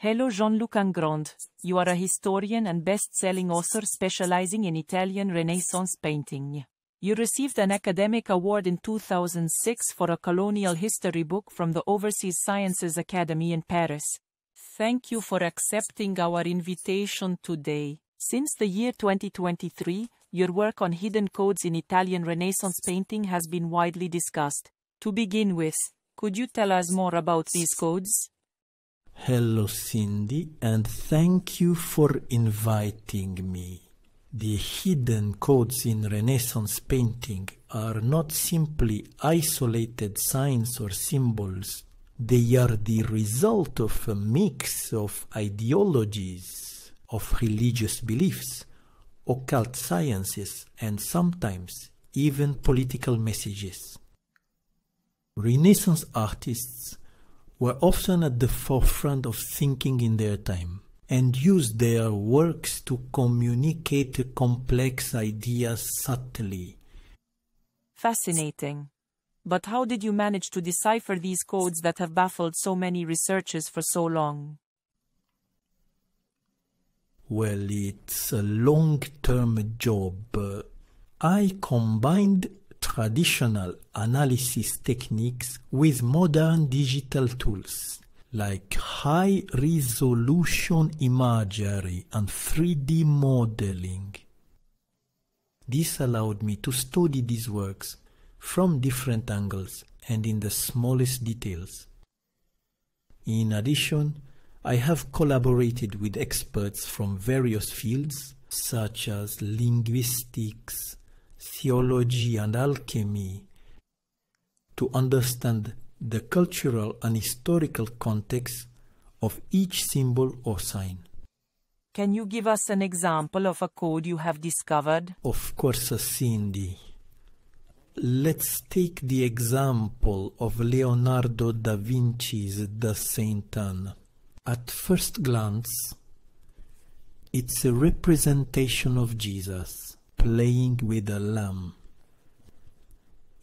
Hello Jean Luc Angrand, you are a historian and best-selling author specializing in Italian Renaissance painting. You received an academic award in 2006 for a colonial history book from the Overseas Sciences Academy in Paris. Thank you for accepting our invitation today. Since the year 2023, your work on hidden codes in Italian Renaissance painting has been widely discussed. To begin with, could you tell us more about these codes? Hello Cindy, and thank you for inviting me. The hidden codes in Renaissance painting are not simply isolated signs or symbols. They are the result of a mix of ideologies, of religious beliefs, occult sciences, and sometimes even political messages. Renaissance artists were often at the forefront of thinking in their time and used their works to communicate complex ideas subtly. Fascinating. But how did you manage to decipher these codes that have baffled so many researchers for so long? Well, it's a long-term job. I combined traditional analysis techniques with modern digital tools like high-resolution imagery and 3D modeling. This allowed me to study these works from different angles and in the smallest details. In addition, I have collaborated with experts from various fields such as linguistics, theology and alchemy to understand the cultural and historical context of each symbol or sign. Can you give us an example of a code you have discovered? Of course, Cindy. Let's take the example of Leonardo da Vinci's The Saint Anne. At first glance, it's a representation of Jesus playing with a lamb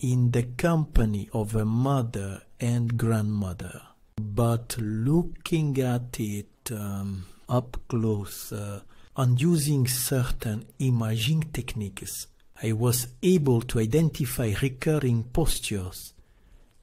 in the company of a mother and grandmother. But looking at it up close and using certain imaging techniques, I was able to identify recurring postures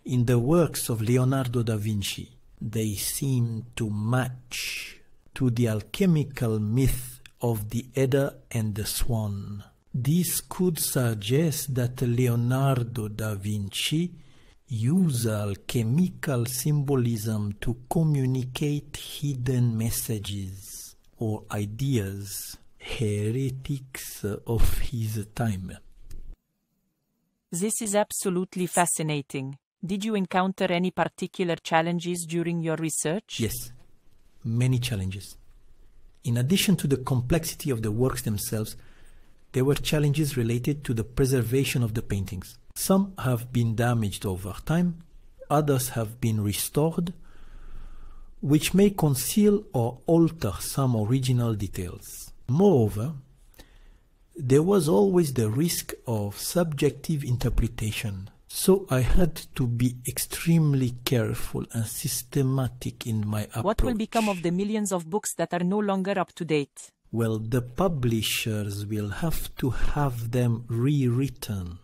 in the works of Leonardo da Vinci. They seem to match to the alchemical myth of the Edda and the Swan. This could suggest that Leonardo da Vinci used alchemical symbolism to communicate hidden messages or ideas, heretics of his time. This is absolutely fascinating. Did you encounter any particular challenges during your research? Yes, many challenges. In addition to the complexity of the works themselves, there were challenges related to the preservation of the paintings. Some have been damaged over time, others have been restored, which may conceal or alter some original details. Moreover, there was always the risk of subjective interpretation, so I had to be extremely careful and systematic in my approach. What will become of the millions of books that are no longer up to date? Well, the publishers will have to have them rewritten.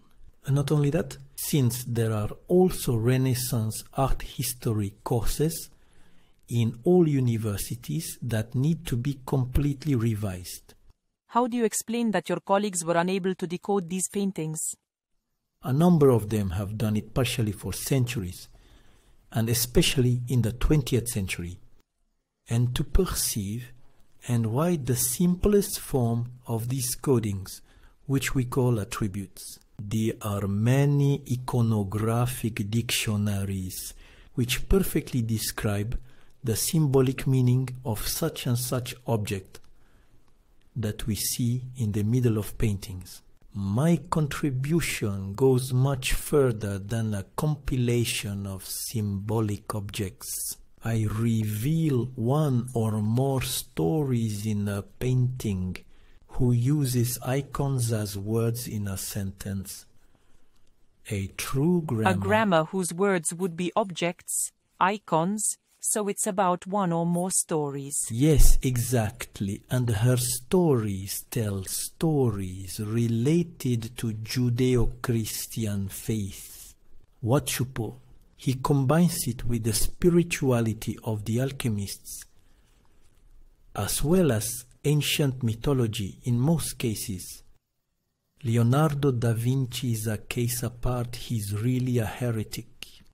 And not only that, since there are also Renaissance art history courses in all universities that need to be completely revised. How do you explain that your colleagues were unable to decode these paintings? A number of them have done it partially for centuries, and especially in the 20th century. And to perceive and write the simplest form of these codings, which we call attributes. There are many iconographic dictionaries which perfectly describe the symbolic meaning of such and such object that we see in the middle of paintings. My contribution goes much further than a compilation of symbolic objects. I reveal one or more stories in a painting who uses icons as words in a sentence. A true grammar. A grammar whose words would be objects, icons, So it's about one or more stories. Yes, exactly. And her stories tell stories related to Judeo-Christian faith. What Chupo? He combines it with the spirituality of the alchemists, as well as ancient mythology in most cases. Leonardo da Vinci is a case apart. He's really a heretic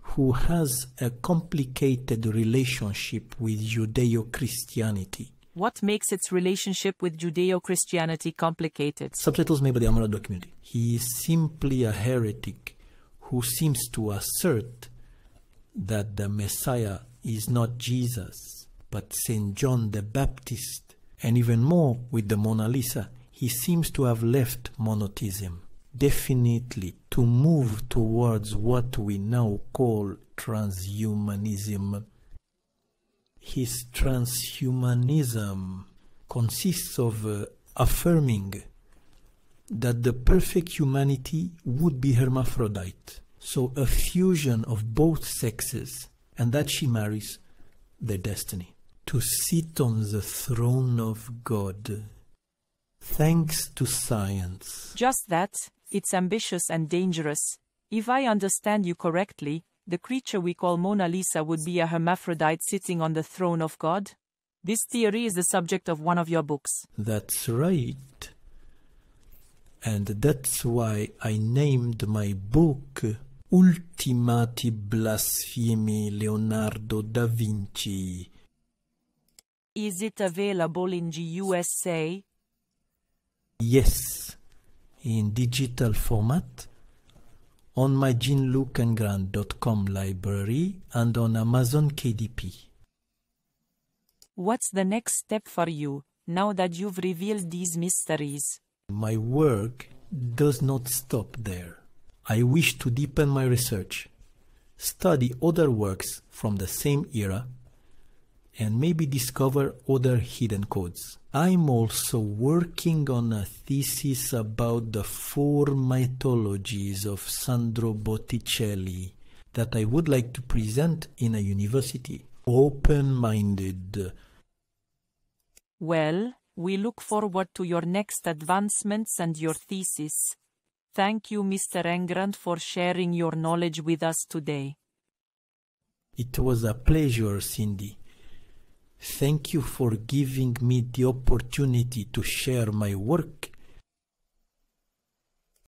who has a complicated relationship with Judeo-Christianity. What makes its relationship with Judeo-Christianity complicated? Subtitles made by the Amara community. He is simply a heretic who seems to assert that the Messiah is not Jesus, but Saint John the Baptist. And even more, with the Mona Lisa, he seems to have left monotheism, definitely to move towards what we now call transhumanism. His transhumanism consists of affirming that the perfect humanity would be hermaphrodite, so a fusion of both sexes, and that she marries their destiny to sit on the throne of God. Thanks to science. Just that, it's ambitious and dangerous. If I understand you correctly, the creature we call Mona Lisa would be a hermaphrodite sitting on the throne of God? This theory is the subject of one of your books. That's right. And that's why I named my book Ultimati Blasphemi Leonardo da Vinci. Is it available in the USA? Yes, in digital format, on my jeanlucangrand.com library and on Amazon KDP. What's the next step for you, now that you've revealed these mysteries? My work does not stop there. I wish to deepen my research, study other works from the same era, and maybe discover other hidden codes. I'm also working on a thesis about the 4 mythologies of Sandro Botticelli that I would like to present in a university. Open-minded. Well, we look forward to your next advancements and your thesis. Thank you, Mr. Angrand, for sharing your knowledge with us today. It was a pleasure, Cindy. Thank you for giving me the opportunity to share my work